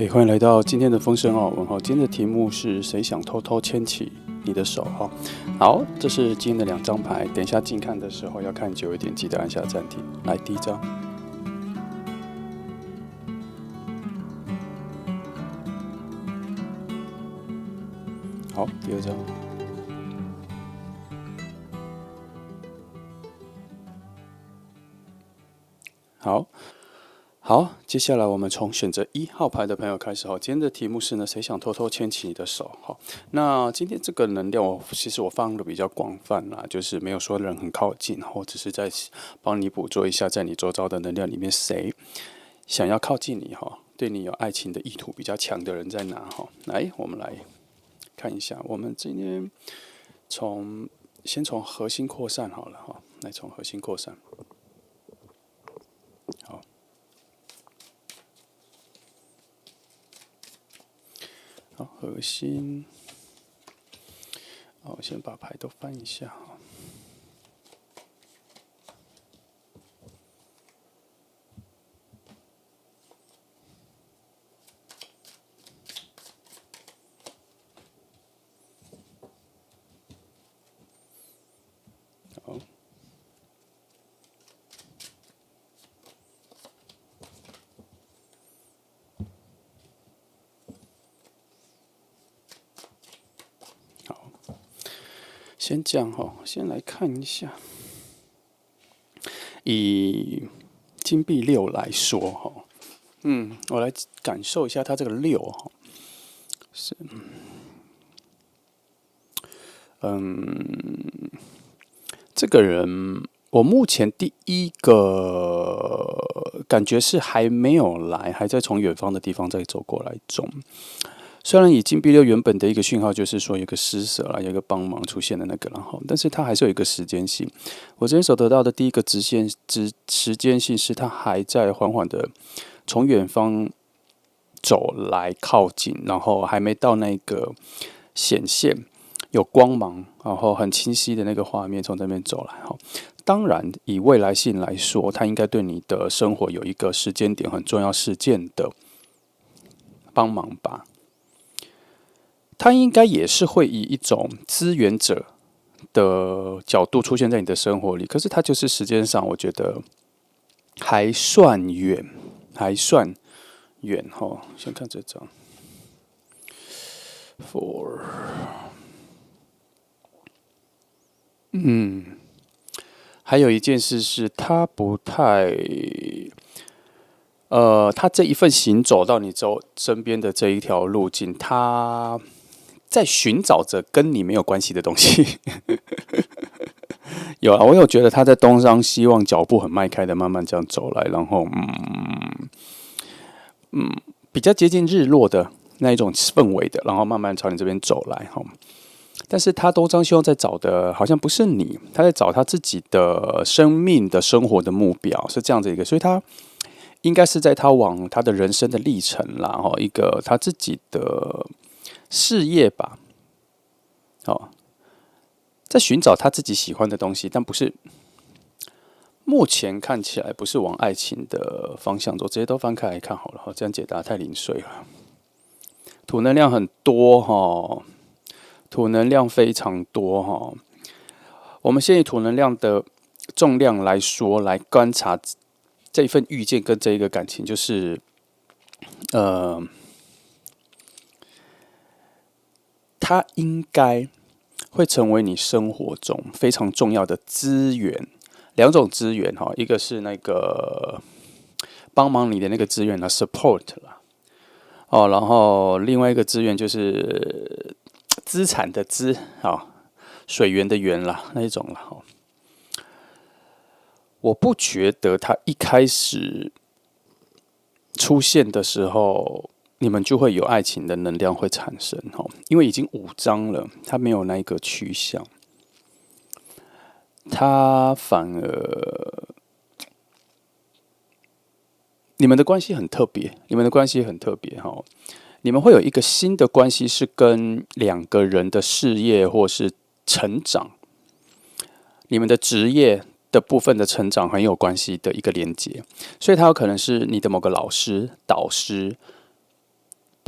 欢迎来到今天的丰盛奥文哈。今天的题目是谁想偷偷牵起你的手哈？好，这是今天的2张牌。等一下近看的时候要看久一点，记得按下暂停。来，第一张。好，第二张。好，接下来我们从选择1号牌的朋友开始哈。今天的题目是呢，谁想偷偷牵起你的手？好，那今天这个能量其实我放的比较广泛啦，就是没有说人很靠近，或只是在帮你捕捉一下，在你周遭的能量里面，谁想要靠近你哈？对你有爱情的意图比较强的人在哪哈？来，我们来看一下，我们今天先从核心扩散好了哈，来从核心扩散。好，核心。好，我先把牌都翻一下哈。好。先这样哈，先来看一下，以金币6来说哈，我来感受一下它这个6哈，是，这个人我目前第一个感觉是还没有来，还在从远方的地方再走过来中。虽然以金币6原本的一个讯号就是说有个施舍啦，有一个帮忙出现的那个，但是它还是有一个时间性。我这边所得到的第一个时间性是它还在缓缓的从远方走来靠近，然后还没到那个显现有光芒，然后很清晰的那个画面从这边走来哈。当然，以未来性来说，它应该对你的生活有一个时间点很重要事件的帮忙吧。它应该也是会以一种资源者的角度出现在你的生活里，可是它就是时间上，我觉得还算远，哈。先看这张 ，4，还有一件事是，他不太，他这一份行走到你身边的这一条路径，他在寻找着跟你没有关系的东西。有啊，我有觉得他在东张西望，脚步很迈开的慢慢这样走来，然后比较接近日落的那一种氛围的，然后慢慢朝你这边走来哈。但是他东张西望在找的，好像不是你，他在找他自己的生命的生活的目标，是这样子一个，所以他应该是在他往他的人生的历程啦，一个他自己的事业吧，在寻找他自己喜欢的东西，但不是目前看起来不是往爱情的方向走，直接都翻开来看好了，这样解答太零碎了。土能量很多哈，土能量非常多哈。我们先以土能量的重量来说，来观察这一份遇见跟这一个感情，就是它应该会成为你生活中非常重要的资源。2种资源哈，一个是那个帮忙你的那个资源啦 ，support 啦，然后另外一个资源就是资产的资水源的源啦，那一种啦。我不觉得他一开始出现的时候，你们就会有爱情的能量会产生哈，因为已经5张了，它没有那一个趋向，它反而你们的关系很特别，你们会有一个新的关系是跟2个人的事业或是成长，你们的职业的部分的成长很有关系的一个连接，所以它有可能是你的某个老师、导师，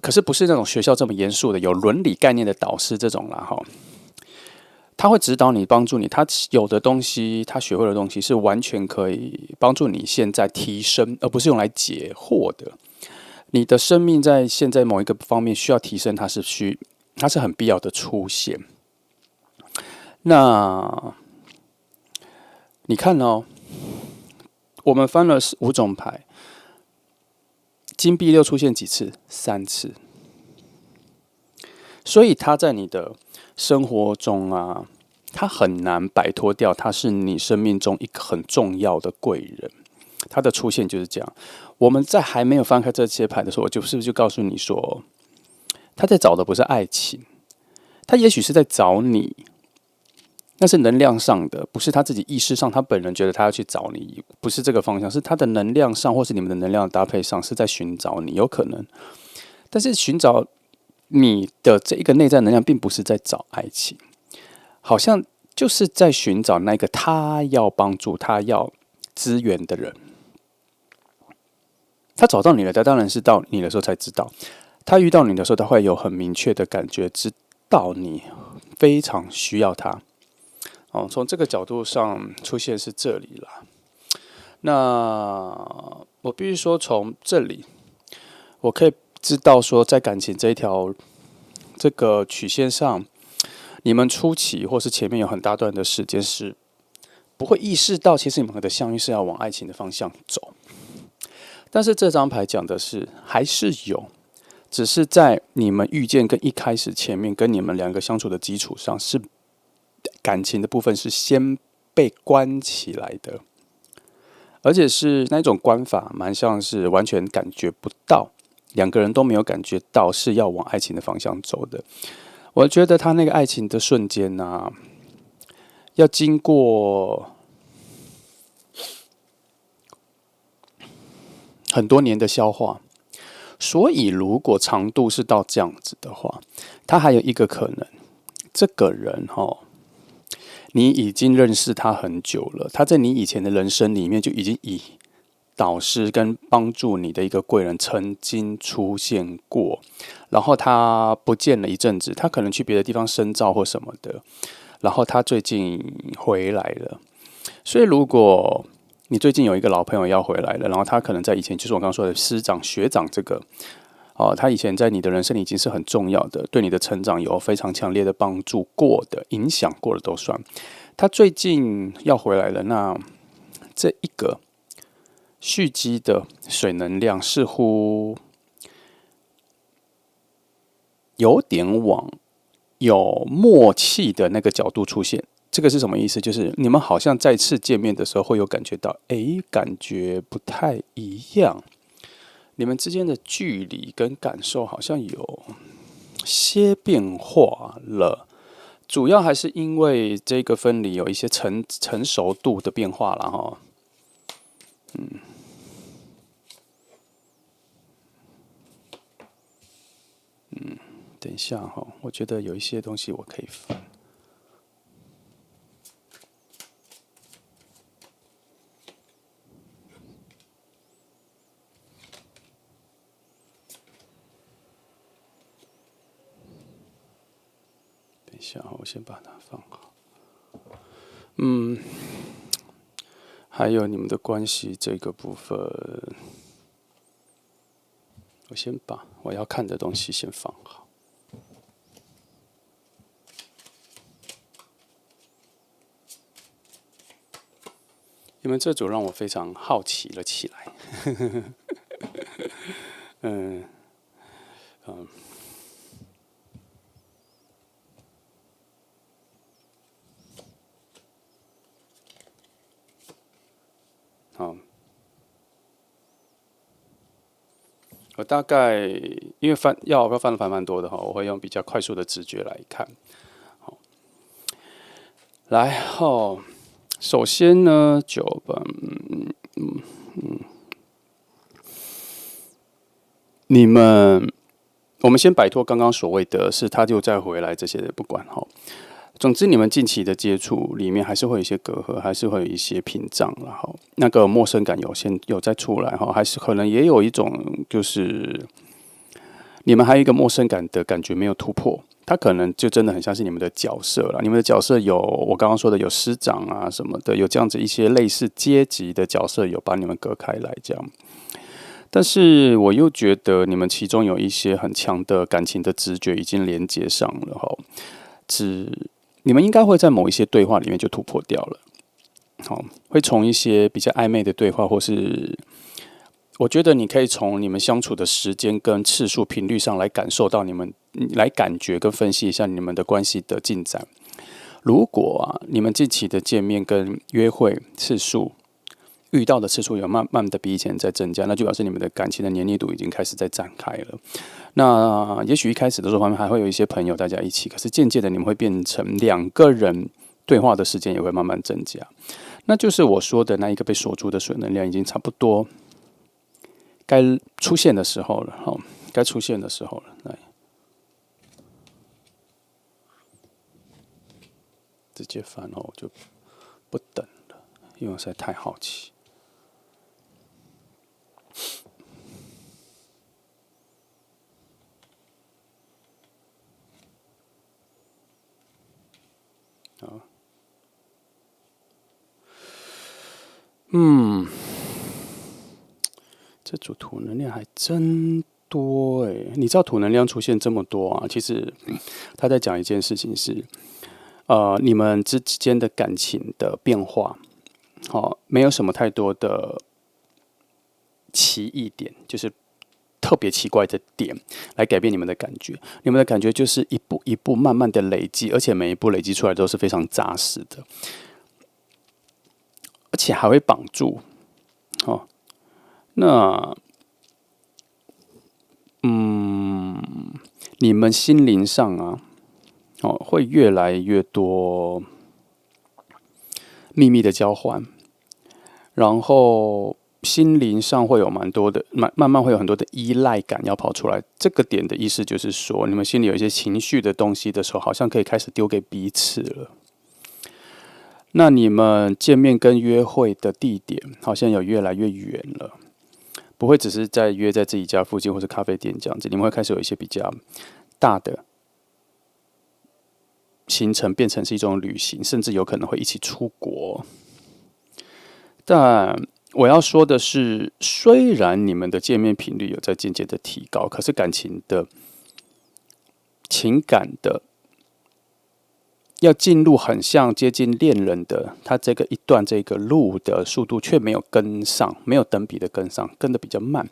可是不是那种学校这么严肃的有伦理概念的导师这种啦哈。他会指导你，帮助你。他有的东西，他学会的东西是完全可以帮助你现在提升，而不是用来解惑的。你的生命在现在某一个方面需要提升，它是很必要的出现。那你看哦，我们翻了5种牌，金币6出现几次？3次。所以他在你的生活中啊，他很难摆脱掉，他是你生命中一个很重要的贵人。他的出现就是这样。我们在还没有翻开这些牌的时候，我是不是就告诉你说，他在找的不是爱情，他也许是在找你，那是能量上的，不是他自己意识上，他本人觉得他要去找你，不是这个方向，是他的能量上，或是你们的能量搭配上，是在寻找你，有可能。但是寻找你的这一个内在能量，并不是在找爱情，好像就是在寻找那个他要帮助、他要支援的人。他找到你了，他当然是到你的时候才知道。他遇到你的时候，他会有很明确的感觉，知道你非常需要他。哦，从这个角度上出现是这里啦。那我必须说，从这里我可以知道说，在感情这一条这个曲线上，你们初期或是前面有很大段的时间是不会意识到，其实你们的相遇是要往爱情的方向走。但是这张牌讲的是，还是有，只是在你们遇见跟一开始前面跟你们2个相处的基础上，是感情的部分是先被关起来的，而且是那种关法，蛮像是完全感觉不到，2个人都没有感觉到是要往爱情的方向走的。我觉得他那个爱情的瞬间啊，要经过很多年的消化，所以如果长度是到这样子的话，他还有一个可能，这个人你已经认识他很久了，他在你以前的人生里面就已经以导师跟帮助你的一个贵人曾经出现过，然后他不见了一阵子，他可能去别的地方深造或什么的，然后他最近回来了。所以如果你最近有一个老朋友要回来了，然后他可能在以前就是我刚刚说的师长学长这个他以前在你的人生里已经是很重要的，对你的成长有非常强烈的帮助过的、影响过的都算。他最近要回来了，那这一个蓄积的水能量似乎有点往有默契的那个角度出现。这个是什么意思？就是你们好像再次见面的时候会有感觉到，感觉不太一样。你们之间的距离跟感受好像有些变化了，主要还是因为这个分离有一些成熟度的变化了哈。等一下哈，我觉得有一些东西我可以翻。等一下，我先把它放好。还有你们的关系这个部分，我先把我要看的东西先放好。你们这组让我非常好奇了起来。好，我大概因为要翻的牌蛮多的哈，我会用比较快速的直觉来看。好，来首先呢，9番，我们先摆脱刚刚所谓的是他就再回来这些的不管哈。总之，你们近期的接触里面还是会有一些隔阂，还是会有一些屏障，然后那个陌生感有再出来哈，还是可能也有一种就是你们还有一个陌生感的感觉没有突破，它可能就真的很像是你们的角色了。你们的角色有我刚刚说的有师长啊什么的，有这样子一些类似阶级的角色，有把你们隔开来这样。但是我又觉得你们其中有一些很强的感情的直觉已经连接上了哈，你们应该会在某一些对话里面就突破掉了。好，会从一些比较暧昧的对话，或是我觉得你可以从你们相处的时间跟次数、频率上来感受到来感觉跟分析一下你们的关系的进展。如果你们近期的见面跟约会次数、遇到的次数有慢慢的比以前在增加，那就表示你们的感情的黏腻度已经开始在展开了。那也许一开始的时候还会有一些朋友大家一起，可是渐渐的你们会变成2个人对话的时间也会慢慢增加。那就是我说的那一个被锁住的水能量已经差不多该出现的时候了，该出现的时候了。来，直接翻我就不等了，因为我实在太好奇。这组土能量还真多诶！你知道土能量出现这么多啊？其实他在讲一件事情是，你们之间的感情的变化，没有什么太多的奇异点，就是特别奇怪的点来改变你们的感觉。你们的感觉就是一步一步慢慢的累积，而且每一步累积出来都是非常扎实的，而且还会绑住。那你们心灵上啊，会越来越多秘密的交换，然后心灵上会有蛮多的，慢慢会有很多的依赖感要跑出来。这个点的意思就是说，你们心里有一些情绪的东西的时候，好像可以开始丢给彼此了。那你们见面跟约会的地点好像有越来越远了，不会只是约在自己家附近或是咖啡店这样子，你们会开始有一些比较大的行程，变成是一种旅行，甚至有可能会一起出国。但我要说的是，虽然你们的见面频率有在渐渐的提高，可是情感的要进入很像接近恋人的，他这个路的速度却没有跟上，没有等比的跟上，跟的比较慢。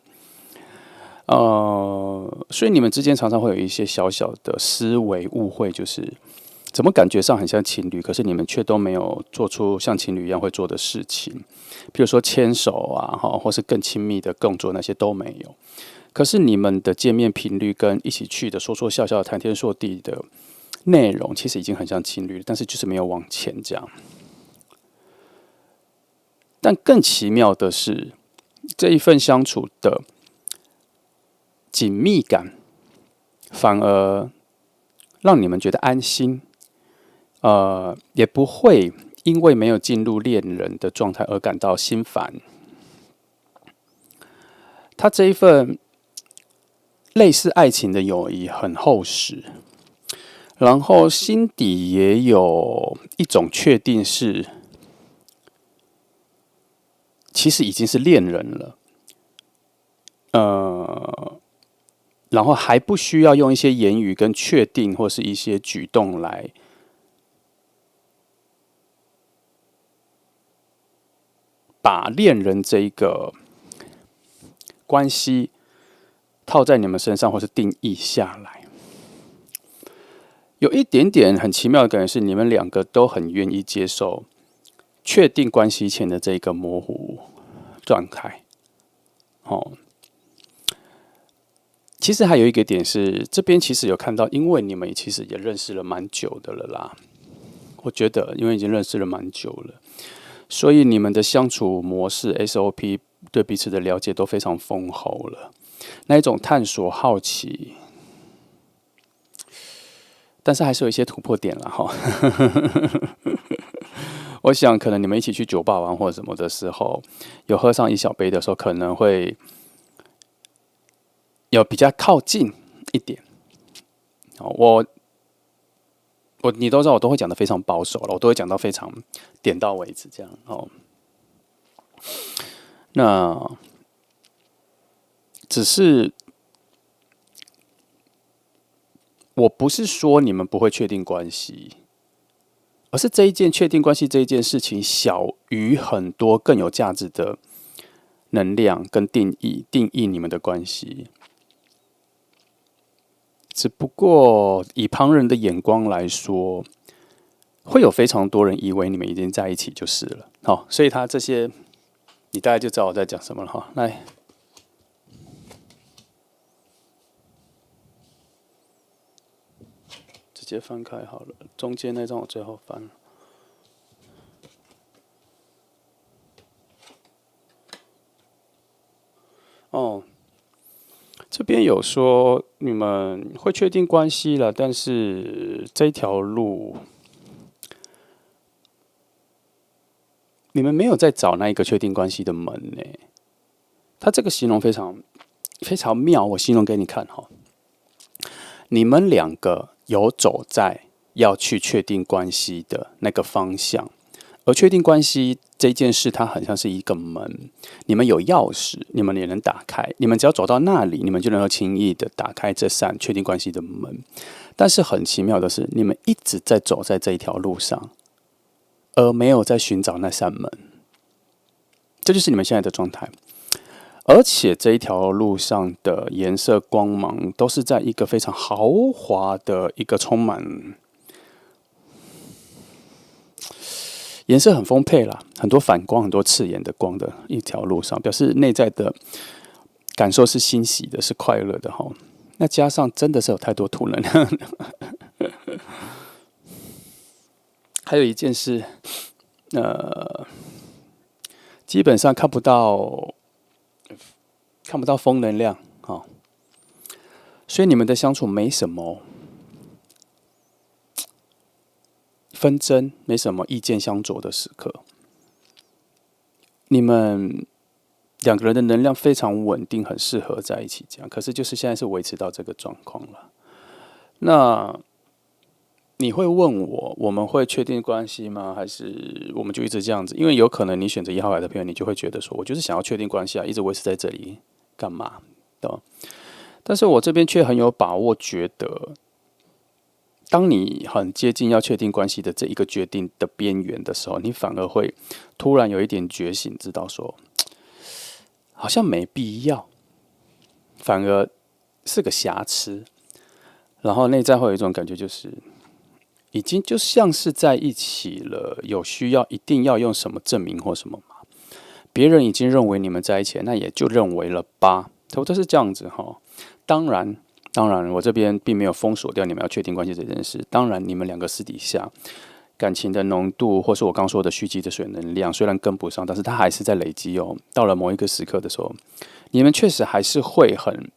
所以你们之间常常会有一些小小的思维误会，就是怎么感觉上很像情侣，可是你们却都没有做出像情侣一样会做的事情，比如说牵手啊，或是更亲密的动作，那些都没有。可是你们的见面频率跟一起去的说说笑笑、谈天说地的内容，其实已经很像情侣了，但是就是没有往前这样。但更奇妙的是，这一份相处的紧密感，反而让你们觉得安心，也不会因为没有进入恋人的状态而感到心烦。他这一份类似爱情的友谊很厚实，然后心底也有一种确定是，其实已经是恋人了。然后还不需要用一些言语跟确定或是一些举动来把恋人这一个关系套在你们身上，或是定义下来。有一点点很奇妙的感觉是，你们2个都很愿意接受确定关系前的这个模糊状态。其实还有一个点是，这边其实有看到，因为你们其实也认识了蛮久的了啦。我觉得，因为已经认识了蛮久了，所以你们的相处模式 SOP 对彼此的了解都非常丰厚了。那一种探索、好奇，但是还是有一些突破点了哈。我想，可能你们一起去酒吧玩或者什么的时候，有喝上一小杯的时候，可能会有比较靠近，一点。你都知道，我都会讲的非常保守了，我都会讲到非常点到为止这样哦。那只是我不是说你们不会确定关系，而是这一件确定关系这一件事情小于很多更有价值的能量跟定义你们的关系。只不过以旁人的眼光来说，会有非常多人以为你们已经在一起就是了。好，所以他这些你大概就知道我在讲什么了哈。来，直接翻开好了，中间那张我最后翻了。哦，这边有说你们会确定关系了，但是这条路你们没有在找那一个确定关系的门呢。他这个形容非常妙，我形容给你看哈。你们两个有走在要去确定关系的那个方向，而确定关系这件事，它很像是一个门，你们有钥匙，你们也能打开，你们只要走到那里，你们就能够轻易的打开这扇确定关系的门。但是很奇妙的是，你们一直在走在这一条路上，而没有在寻找那扇门，这就是你们现在的状态。而且这一条路上的颜色光芒都是在一个非常豪华的一个充满颜色很丰沛啦，很多反光、很多刺眼的光的一条路上，表示内在的感受是欣喜的，是快乐的哈。那加上真的是有太多土能量。还有一件事，基本上看不到风能量啊，所以你们的相处没什么纷争，没什么意见相左的时刻。你们两个人的能量非常稳定，很适合在一起这样。可是就是现在是维持到这个状况了。那你会问我们会确定关系吗？还是我们就一直这样子？因为有可能你选择1号牌的朋友，你就会觉得说，我就是想要确定关系啊，一直维持在这里干嘛？对吧？但是我这边却很有把握，觉得当你很接近要确定关系的这一个决定的边缘的时候，你反而会突然有一点觉醒，知道说好像没必要，反而是个瑕疵。然后内在会有一种感觉，就是已经就像是在一起了，有需要一定要用什么证明或什么吗？别人已经认为你们在一起了，那也就认为了吧。差不多是这样子哈。当然，我这边并没有封锁掉你们要确定关系这件事。当然，你们两个私底下感情的浓度，或是我刚说的蓄积的水能量，虽然跟不上，但是它还是在累积哦。到了某一个时刻的时候，你们确实还是会很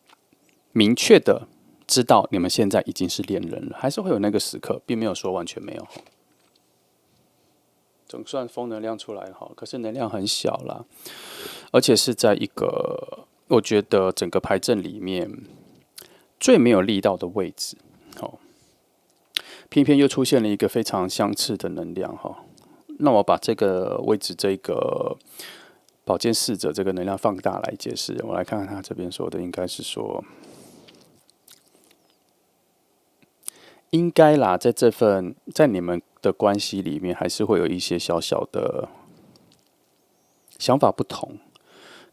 明确的知道你们现在已经是恋人了，还是会有那个时刻，并没有说完全没有。总算风能量出来哈，可是能量很小啦，而且是在一个我觉得整个牌阵里面最没有力道的位置，好，偏偏又出现了一个非常相似的能量哈。那我把这个位置，这个宝剑侍者这个能量放大来解释，我来看看他这边说的，应该是说，应该啦，在你们的关系里面，还是会有一些小小的想法不同，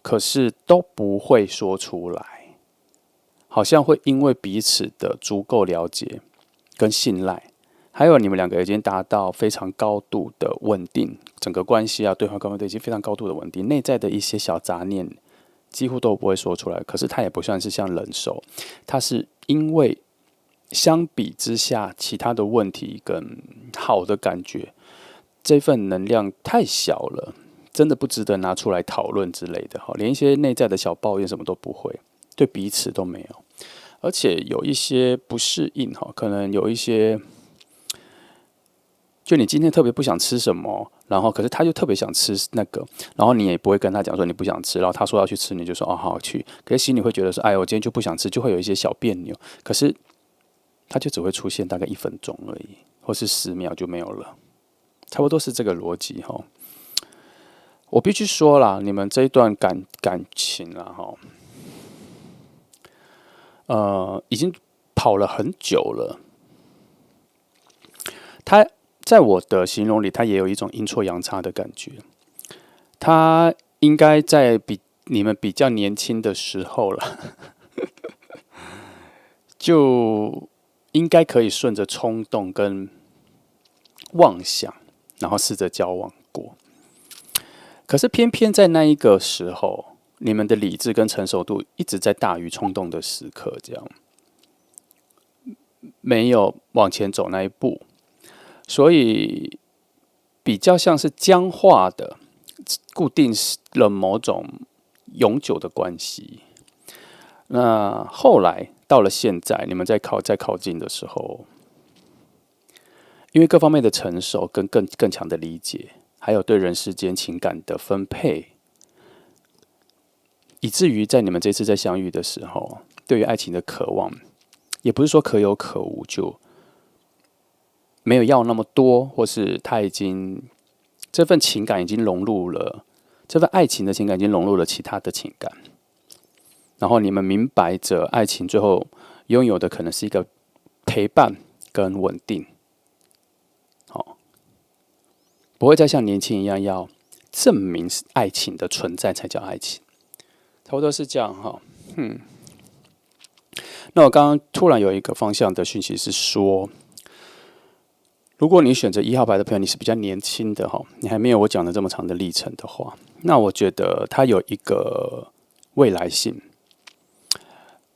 可是都不会说出来，好像会因为彼此的足够了解跟信赖，还有你们两个已经达到非常高度的稳定，整个关系啊，对话关系已经非常高度的稳定，内在的一些小杂念几乎都不会说出来，可是它也不算是像冷手，它是因为相比之下，其他的问题跟好的感觉，这份能量太小了，真的不值得拿出来讨论之类的。连一些内在的小抱怨什么都不会，对彼此都没有，而且有一些不适应可能有一些就你今天特别不想吃什么，然后可是他就特别想吃那个，然后你也不会跟他讲说你不想吃，然后他说要去吃，你就说哦好去，可是心里会觉得说，哎，我今天就不想吃，就会有一些小别扭。可是他就只会出现大概1分钟而已，或是10秒就没有了，差不多是这个逻辑哈。我必须说啦，你们这一段感情啦哈，已经跑了很久了。他在我的形容里，他也有一种阴错阳差的感觉。他应该在你们比较年轻的时候了，就应该可以顺着冲动跟妄想，然后试着交往过。可是偏偏在那一个时候，你们的理智跟成熟度一直在大于冲动的时刻，这样没有往前走那一步，所以比较像是僵化的，固定了某种永久的关系。那后来到了现在，你们在靠近的时候，因为各方面的成熟跟更强的理解，还有对人世间情感的分配，以至于在你们这次在相遇的时候，对于爱情的渴望，也不是说可有可无，就没有要那么多，或是他已经这份情感已经融入了，这份爱情的情感已经融入了其他的情感，然后你们明白着爱情最后拥有的可能是一个陪伴跟稳定，好，不会再像年轻一样要证明爱情的存在才叫爱情，差不多是这样哈。那我刚刚突然有一个方向的讯息是说，如果你选择1号牌的朋友，你是比较年轻的哈，你还没有我讲的这么长的历程的话，那我觉得它有一个未来性。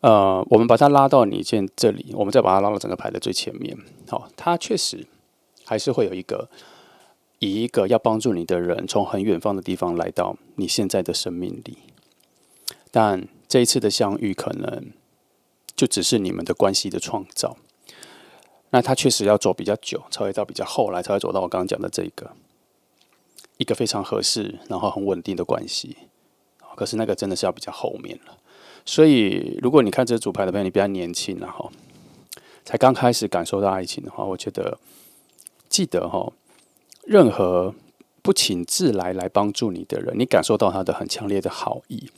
我们把它拉到你这里，我们再把它拉到整个牌的最前面。好，它确实还是会有以一个要帮助你的人，从很远方的地方来到你现在的生命里。但这一次的相遇，可能就只是你们的关系的创造。那他确实要走比较久，才会到比较后来，才会走到我刚刚讲的这一个非常合适，然后很稳定的关系。可是那个真的是要比较后面了。所以，如果你看这组牌的朋友，你比较年轻，然后才刚开始感受到爱情的话，我觉得记得哈，任何不请自来帮助你的人，你感受到他的很强烈的好意。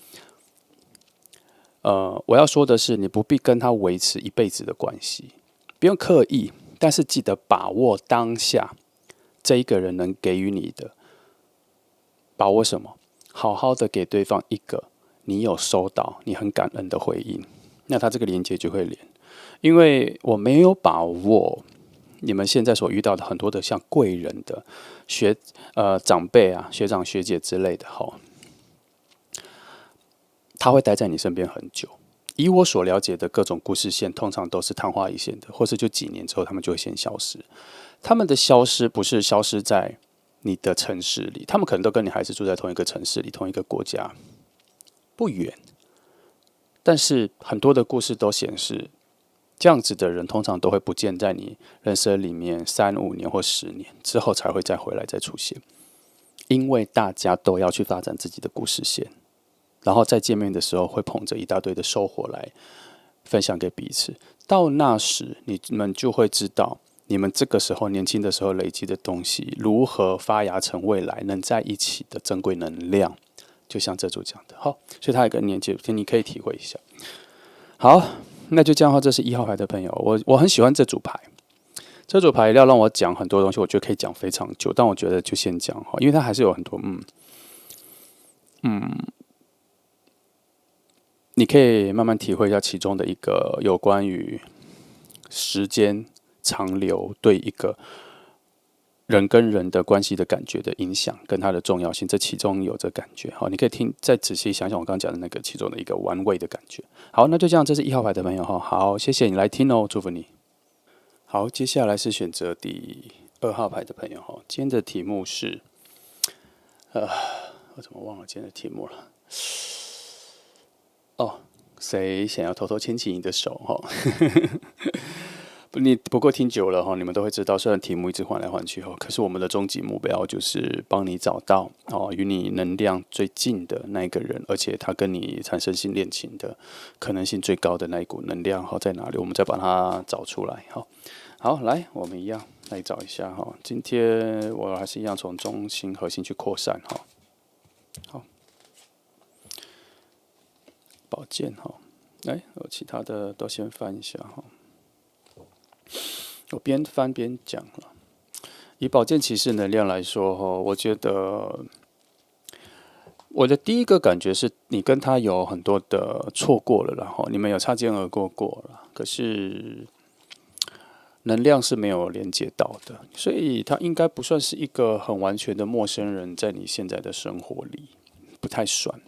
我要说的是，你不必跟他维持一辈子的关系，不用刻意，但是记得把握当下这一个人能给予你的。把握什么？好好的给对方一个你有收到、你很感恩的回应，那他这个连接就会连。因为我没有把握你们现在所遇到的很多的像贵人的长辈啊、学长学姐之类的哈，他会待在你身边很久。以我所了解的各种故事线，通常都是昙花一现的，或是就几年之后他们就会先消失。他们的消失不是消失在你的城市里，他们可能都跟你还是住在同一个城市里、同一个国家，不远。但是很多的故事都显示，这样子的人通常都会不见在你人生里面3、5年或10年之后才会再回来再出现，因为大家都要去发展自己的故事线，然后再见面的时候会捧着一大堆的收获来分享给彼此。到那时，你们就会知道，你们这个时候年轻的时候累积的东西，如何发芽成未来能在一起的珍贵能量。就像这组讲的，好，所以他有个年纪，你可以体会一下。好，那就这样的话，这是1号牌的朋友，我很喜欢这组牌。这组牌要让我讲很多东西，我觉得可以讲非常久，但我觉得就先讲哈，因为它还是有很多你可以慢慢体会一下其中的一个有关于时间长流对一个人跟人的关系的感觉的影响，跟它的重要性，这其中有这感觉。好，你可以再仔细想想我刚刚讲的那个其中的一个玩味的感觉。好，那就这样，这是1号牌的朋友哈，好，谢谢你来听哦，祝福你。好，接下来是选择第2号牌的朋友哈，今天的题目是，我怎么忘了今天的题目了？哦，谁想要偷偷牵起你的手哈？你不过听久了哈，你们都会知道，虽然题目一直换来换去哈，可是我们的终极目标就是帮你找到与你能量最近的那一个人，而且他跟你产生性恋情的可能性最高的那一股能量在哪里，我们再把它找出来哈。好，来，我们一样来找一下哈。今天我还是一样从中心核心去扩散哈。好，宝剑哈，来，我其他的都先翻一下哈。我边翻边讲了。以宝剑骑士能量来说哈，我觉得我的第一个感觉是你跟他有很多的错过了，然后你们有擦肩而过了，可是能量是没有连接到的，所以他应该不算是一个很完全的陌生人，在你现在的生活里不太算。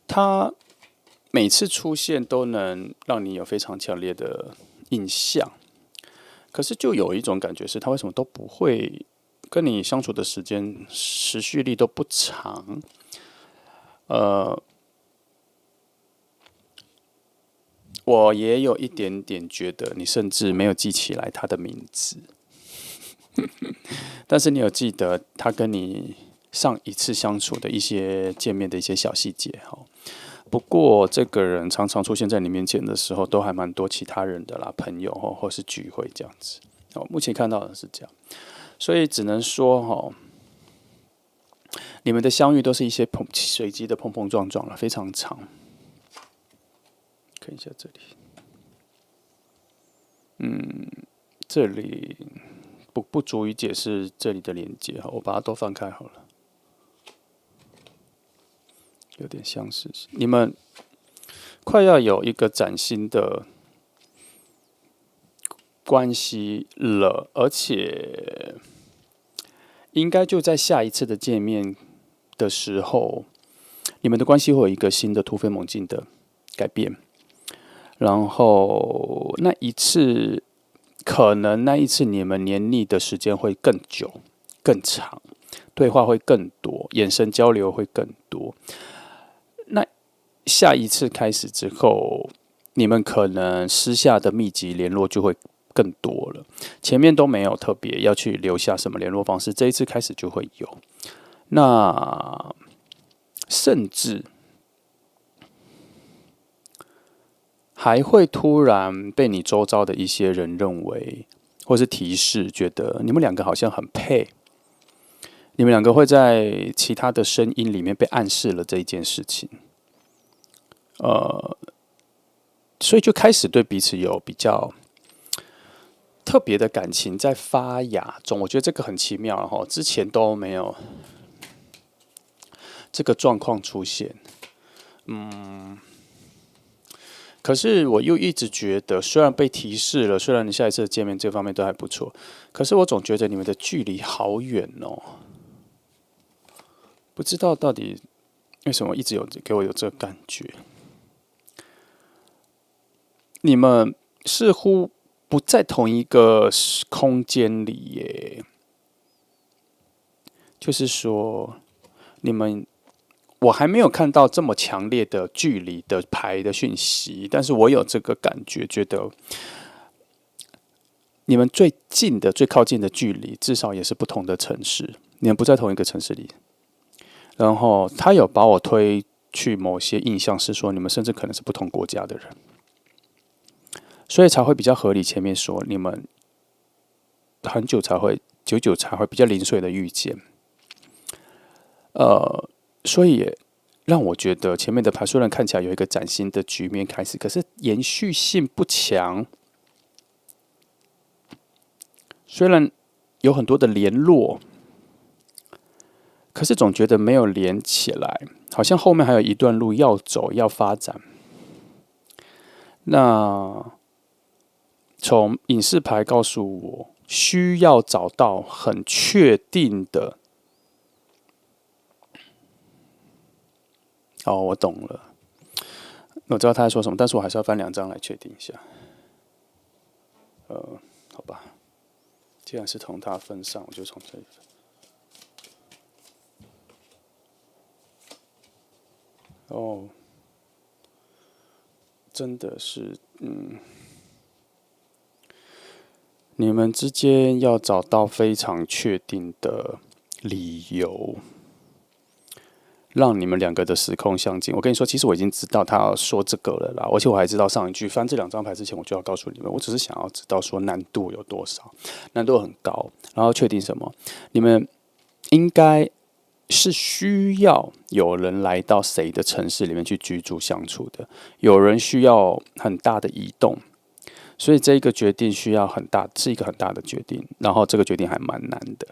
他每次出现都能让你有非常强烈的印象，可是就有一种感觉是，他为什么都不会跟你相处的时间持续力都不长。我也有一点点觉得，你甚至没有记起来他的名字，但是你有记得他跟你上一次相处的一些见面的一些小细节哈。不过这个人常常出现在你面前的时候，都还蛮多其他人的啦，朋友或是聚会这样子。目前看到的是这样，所以只能说你们的相遇都是一些随机的碰碰撞撞了，非常长。看一下这里，这里不足以解释这里的连接哈，我把它都翻开好了。有点像是你们快要有一个崭新的关系了，而且应该就在下一次的见面的时候，你们的关系会有一个新的突飞猛进的改变。然后可能那一次你们黏腻的时间会更久、更长，对话会更多，眼神交流会更多。那下一次开始之后，你们可能私下的密集联络就会更多了。前面都没有特别要去留下什么联络方式，这一次开始就会有。那甚至还会突然被你周遭的一些人认为，或是提示，觉得你们两个好像很配。你们两个会在其他的声音里面被暗示了这一件事情。所以就开始对彼此有比较特别的感情在发芽中。我觉得这个很奇妙哈，之前都没有这个状况出现。可是我又一直觉得，虽然被提示了，虽然你下一次见面这方面都还不错，可是我总觉得你们的距离好远哦。不知道到底为什么一直给我有这个感觉。你们似乎不在同一个空间里耶，就是说，我还没有看到这么强烈的距离的牌的讯息，但是我有这个感觉，觉得你们最近的、最靠近的距离，至少也是不同的城市，你们不在同一个城市里。然后他有把我推去某些印象，是说你们甚至可能是不同国家的人。所以才会比较合理。前面说你们很久才会久才会比较零碎的遇见，所以也让我觉得前面的牌虽然看起来有一个崭新的局面开始，可是延续性不强。虽然有很多的联络，可是总觉得没有连起来，好像后面还有一段路要走要发展。那从隐士牌告诉我，需要找到很确定的。哦，我懂了，我知道他在说什么，但是我还是要翻2张来确定一下。好吧，既然是从他分上，我就从这里分。哦，真的是，你们之间要找到非常确定的理由，让你们两个的时空相近。我跟你说，其实我已经知道他要说这个了啦，而且我还知道上一句翻这两张牌之前，我就要告诉你们，我只是想要知道说难度有多少，难度很高，然后确定什么，你们应该是需要有人来到谁的城市里面去居住相处的，有人需要很大的移动，所以这一个决定需要很大，是一个很大的决定，然后这个决定还蛮难的。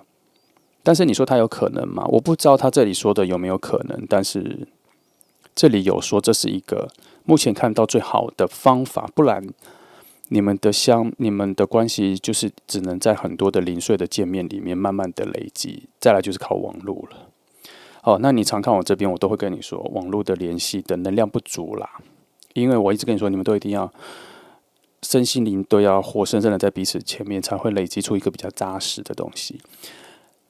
但是你说他有可能吗？我不知道他这里说的有没有可能，但是这里有说这是一个目前看到最好的方法，不然你们的关系就是只能在很多的零碎的见面里面慢慢的累积，再来就是靠网络了。哦，那你常看我这边，我都会跟你说，网络的联系的能量不足啦，因为我一直跟你说，你们都一定要身心灵都要活生生的在彼此前面，才会累积出一个比较扎实的东西。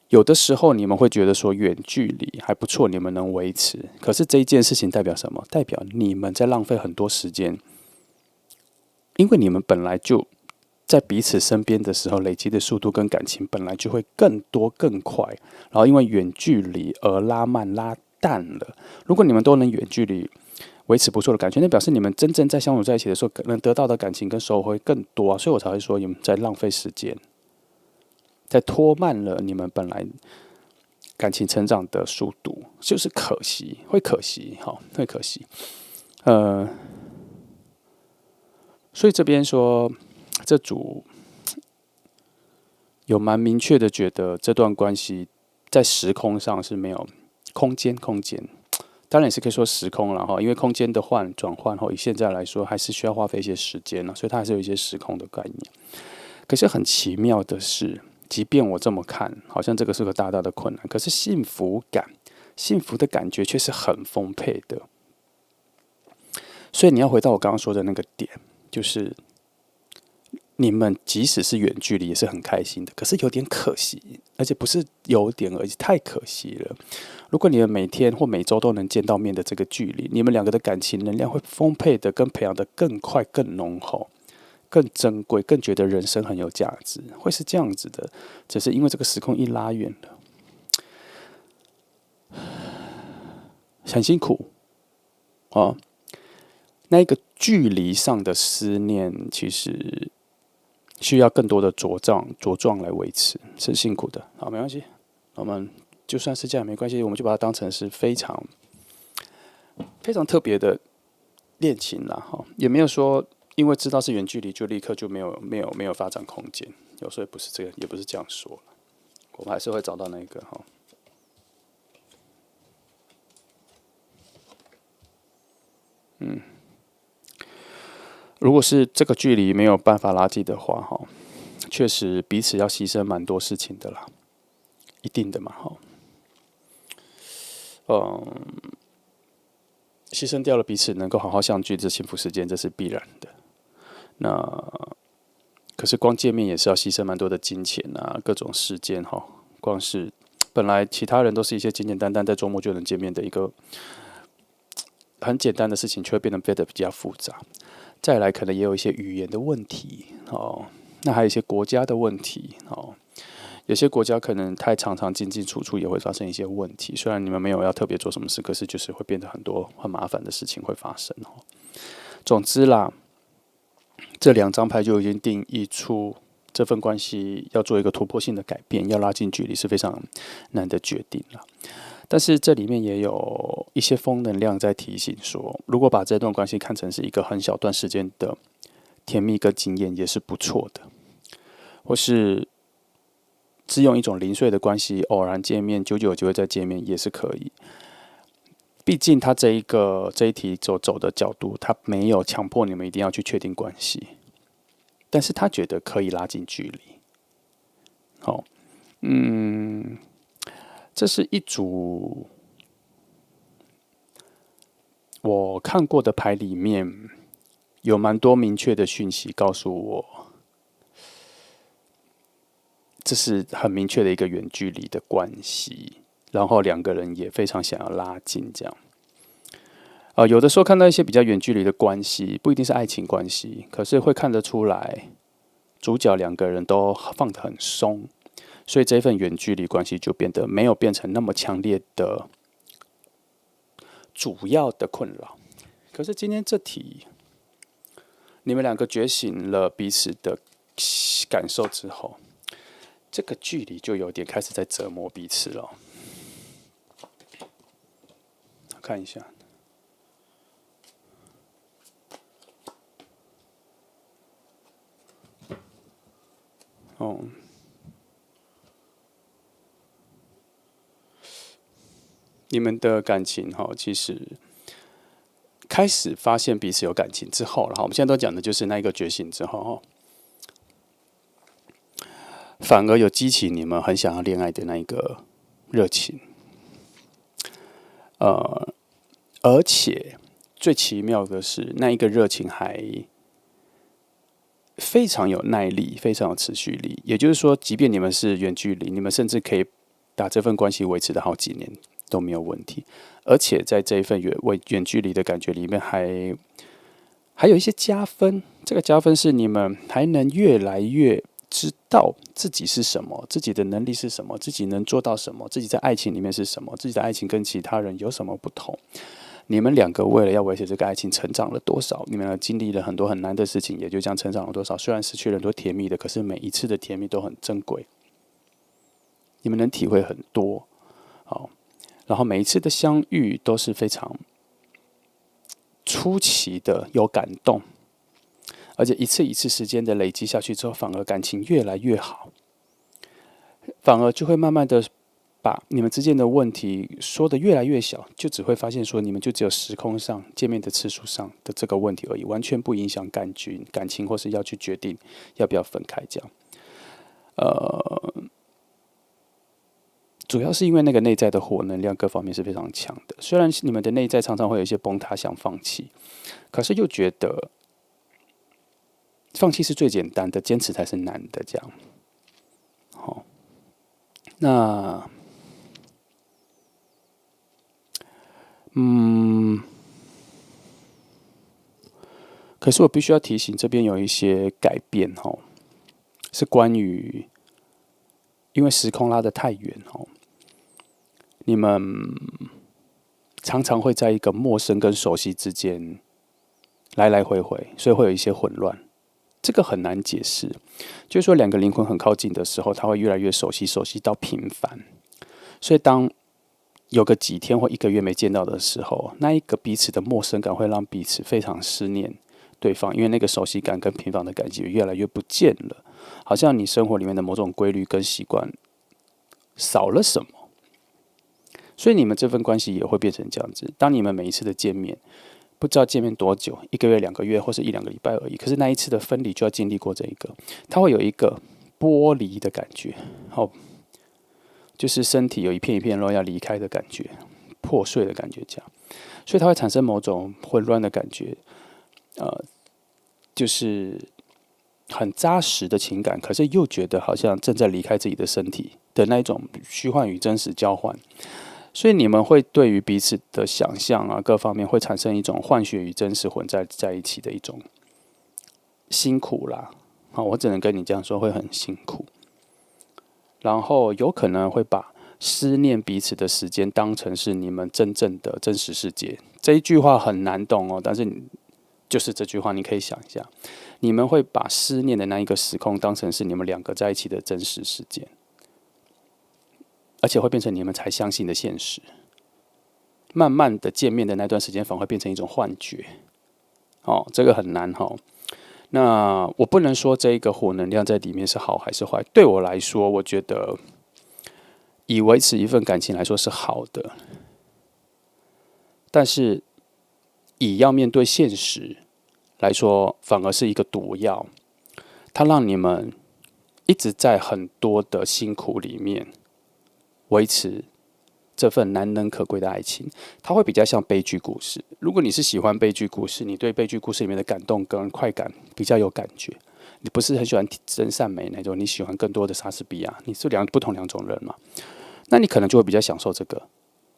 有的时候你们会觉得说远距离还不错，你们能维持。可是这一件事情代表什么？代表你们在浪费很多时间，因为你们本来就在彼此身边的时候，累积的速度跟感情本来就会更多更快，然后因为远距离而拉慢拉淡了。如果你们都能远距离维持不错的感情，那表示你们真正在相处在一起的时候，可能得到的感情跟收获会更多啊。所以我才会说你们在浪费时间。在拖慢了你们本来感情成长的速度，就是可惜，会可惜，好，会可惜。所以这边说，这组有蛮明确的觉得这段关系在时空上是没有空间，当然也是可以说时空了哈，因为空间的转换以现在来说还是需要花费一些时间了，所以它还是有一些时空的概念。可是很奇妙的是，即便我这么看，好像这个是个大大的困难，可是幸福的感觉却是很丰沛的。所以你要回到我刚刚说的那个点，就是你们即使是远距离也是很开心的，可是有点可惜，而且不是有点而已，太可惜了。如果你们每天或每周都能见到面的这个距离，你们两个的感情能量会丰沛的，跟培养的更快、更浓厚。更珍贵，更觉得人生很有价值，会是这样子的。只是因为这个时空一拉远了，很辛苦哦。那一个距离上的思念，其实需要更多的茁壮来维持，是辛苦的。好，没关系，我们就算是这样没关系，我们就把它当成是非常特别的恋情啦。哈，也没有说因为知道是远距离就立刻就没有发展空间。有时候也不是这个，也不是这样说，我们还是会找到那个哈。如果是这个距离没有办法拉近的话，哈，确实彼此要牺牲蛮多事情的啦，一定的嘛，哈。牺牲掉了彼此能够好好相聚的幸福时间，这是必然的。那可是光见面也是要牺牲蛮多的金钱啊，各种时间哈。光是本来其他人都是一些简简单单在周末就能见面的一个很简单的事情，却会变得比较复杂。再来，可能也有一些语言的问题哦，那还有一些国家的问题哦。有些国家可能太常进进出出，也会发生一些问题。虽然你们没有要特别做什么事，可是就是会变得很多很麻烦的事情会发生哦。总之啦，这两张牌就已经定义出这份关系要做一个突破性的改变，要拉近距离是非常难的决定了。但是这里面也有一些风能量在提醒说，如果把这段关系看成是一个很小段时间的甜蜜跟经验，也是不错的。或是只用一种零碎的关系，偶然见面，久久就会再见面，也是可以。毕竟他这一题走的角度，他没有强迫你们一定要去确定关系，但是他觉得可以拉近距离。好，这是一组我看过的牌里面有蛮多明确的讯息告诉我，这是很明确的一个远距离的关系，然后两个人也非常想要拉近这样。有的时候看到一些比较远距离的关系，不一定是爱情关系，可是会看得出来，主角两个人都放得很松，所以这份远距离关系就没有变成那么强烈的主要的困扰。可是今天这题，你们两个觉醒了彼此的感受之后，这个距离就有点开始在折磨彼此了。看一下。你们的感情其实开始发现彼此有感情之后，我们现在都讲的就是那一个觉醒之后，反而有激起你们很想要恋爱的那一个热情。而且最奇妙的是，那一个热情还非常有耐力，非常有持续力。也就是说，即便你们是远距离，你们甚至可以把这份关系维持的好几年都没有问题。而且在这一份远距离的感觉里面还有一些加分。这个加分是你们还能越来越知道自己是什么，自己的能力是什么，自己能做到什么，自己在爱情里面是什么，自己的爱情跟其他人有什么不同。你们两个为了要维持这个爱情，成长了多少？你们经历了很多很难的事情，也就这样成长了多少？虽然失去了很多甜蜜的，可是每一次的甜蜜都很珍贵。你们能体会很多，然后每一次的相遇都是非常出奇的有感动，而且一次一次时间的累积下去之后，反而感情越来越好，反而就会慢慢的把你们之间的问题说得越来越小，就只会发现说你们就只有时空上见面的次数上的这个问题而已，完全不影响感情，或是要去决定要不要分开这样。主要是因为那个内在的火能量各方面是非常强的，虽然你们的内在常常会有一些崩塌想放弃，可是又觉得放弃是最简单的，坚持才是难的这样。那可是我必须要提醒，这边有一些改变是关于因为时空拉得太远你们常常会在一个陌生跟熟悉之间来来回回，所以会有一些混乱。这个很难解释，就是说两个灵魂很靠近的时候，它会越来越熟悉，熟悉到频繁。所以当有个几天或一个月没见到的时候，那一个彼此的陌生感会让彼此非常思念对方，因为那个熟悉感跟频繁的感觉越来越不见了，好像你生活里面的某种规律跟习惯少了什么。所以你们这份关系也会变成这样子。当你们每一次的见面，不知道见面多久，1个月、2个月，或是1、2个礼拜而已。可是那一次的分离就要经历过这一个，它会有一个剥离的感觉，就是身体有一片一片肉要离开的感觉，破碎的感觉这样。所以它会产生某种混乱的感觉，就是很扎实的情感，可是又觉得好像正在离开自己的身体的那一种虚幻与真实交换。所以你们会对于彼此的想象各方面会产生一种幻觉与真实混在一起的一种辛苦啦。我只能跟你这样说，会很辛苦。然后有可能会把思念彼此的时间当成是你们真正的真实世界。这一句话很难懂但是就是这句话，你可以想一下，你们会把思念的那一个时空当成是你们两个在一起的真实世界。而且会变成你们才相信的现实。慢慢的见面的那段时间，反而会变成一种幻觉。这个很难那我不能说这一个火能量在里面是好还是坏。对我来说，我觉得以维持一份感情来说是好的，但是以要面对现实来说，反而是一个毒药。它让你们一直在很多的辛苦里面维持这份难能可贵的爱情。它会比较像悲剧故事。如果你是喜欢悲剧故事，你对悲剧故事里面的感动跟快感比较有感觉，你不是很喜欢真善美那种，你喜欢更多的莎士比亚，你是不同两种人嘛，那你可能就会比较享受这个。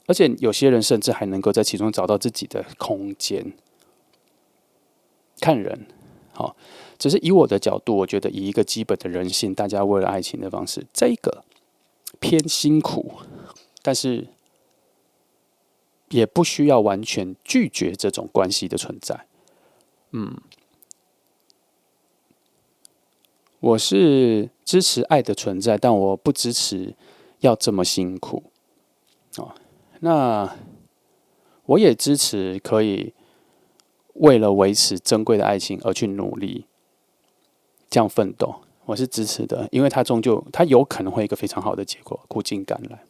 而且有些人甚至还能够在其中找到自己的空间。看人，好，只是以我的角度，我觉得以一个基本的人性，大家为了爱情的方式，这个偏辛苦，但是也不需要完全拒绝这种关系的存在。我是支持爱的存在，但我不支持要这么辛苦。那我也支持可以为了维持珍贵的爱情而去努力，这样奋斗，我是支持的，因为它终究它有可能会有一个非常好的结果，苦尽甘来。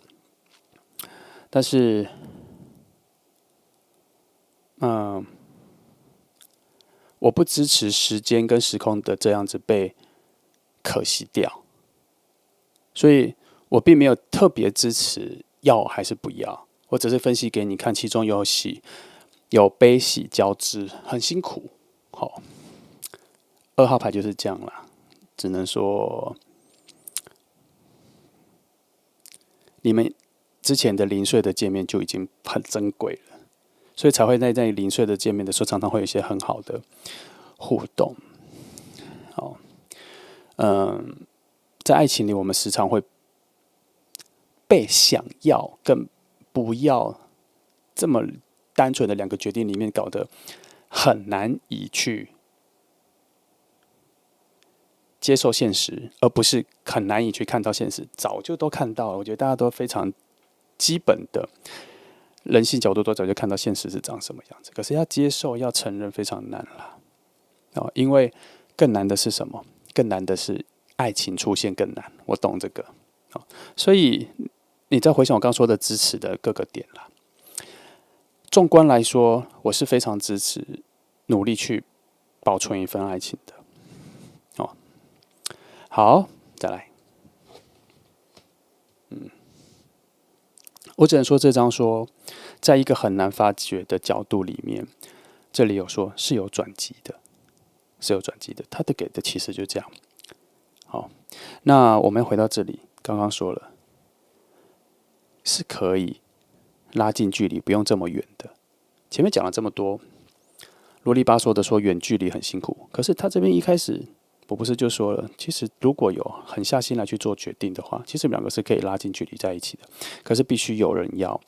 但是，我不支持时间跟时空的这样子被可惜掉，所以我并没有特别支持要还是不要，我只是分析给你看，其中有悲喜交织，很辛苦。好，2号牌就是这样啦，只能说你们之前的零碎的见面就已经很珍贵了，所以才会在零碎的见面的时候，常常会有一些很好的互动。好，在爱情里，我们时常会被想要跟不要这么单纯的2个决定里面搞得很难以去接受现实，而不是很难以去看到现实。早就都看到了，我觉得大家都非常基本的人性角度都早就看到现实是长什么样子，可是要接受、要承认非常难啦。因为更难的是什么？更难的是爱情出现更难。我懂这个，所以你再回想我刚说的支持的各个点啦。纵观来说，我是非常支持努力去保存一份爱情的。好，再来。我只能说这张说，在一个很难发掘的角度里面，这里有说是有转机的，是有转机的。他的给的其实就这样。好，那我们回到这里，刚刚说了，是可以拉近距离，不用这么远的。前面讲了这么多，啰里吧嗦的说远距离很辛苦，可是他这边一开始，我不是就说了，其实如果有狠下心来去做决定的话，其实你们2个是可以拉近距离在一起的。可是必须有人要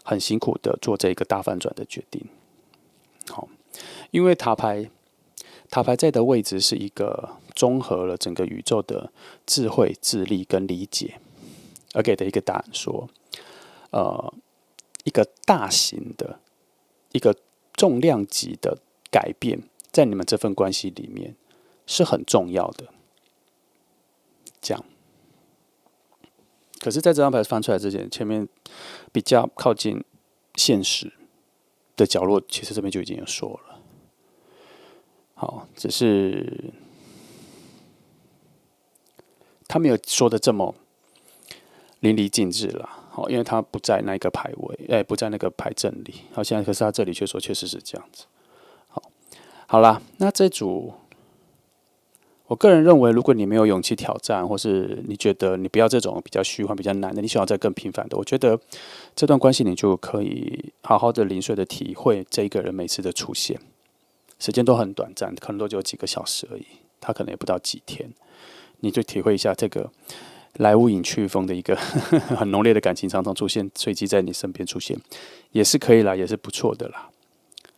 很辛苦的做这个大反转的决定。好，因为塔牌在的位置是一个综合了整个宇宙的智慧、智力跟理解，而给的一个答案说，一个大型的、一个重量级的改变，在你们这份关系里面是很重要的。这样，可是在这张牌翻出来之前，前面比较靠近现实的角落，其实这边就已经有说了。好，只是他没有说的这么淋漓尽致啦。好，因为他不在那个牌位，不在那个牌阵里。好，现在可是他这里却说确实是这样子。好啦，那这组，我个人认为，如果你没有勇气挑战，或是你觉得你不要这种比较虚幻、比较难的，你想要再更平凡的，我觉得这段关系你就可以好好的零碎的体会这一个人每次的出现。时间都很短暂，可能都只有几个小时而已，他可能也不到几天，你就体会一下这个来无影去风的一个很浓烈的感情，常常出现，随机在你身边出现，也是可以啦，也是不错的啦。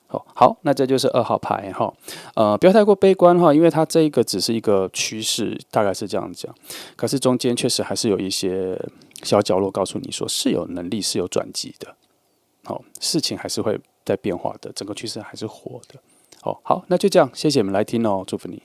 好，那这就是2号牌哈，不要太过悲观哈，因为它这一个只是一个趋势，大概是这样讲，可是中间确实还是有一些小角落告诉你说是有能力，是有转机的。好，事情还是会在变化的，整个趋势还是活的。好，那就这样，谢谢你们来听哦，祝福你。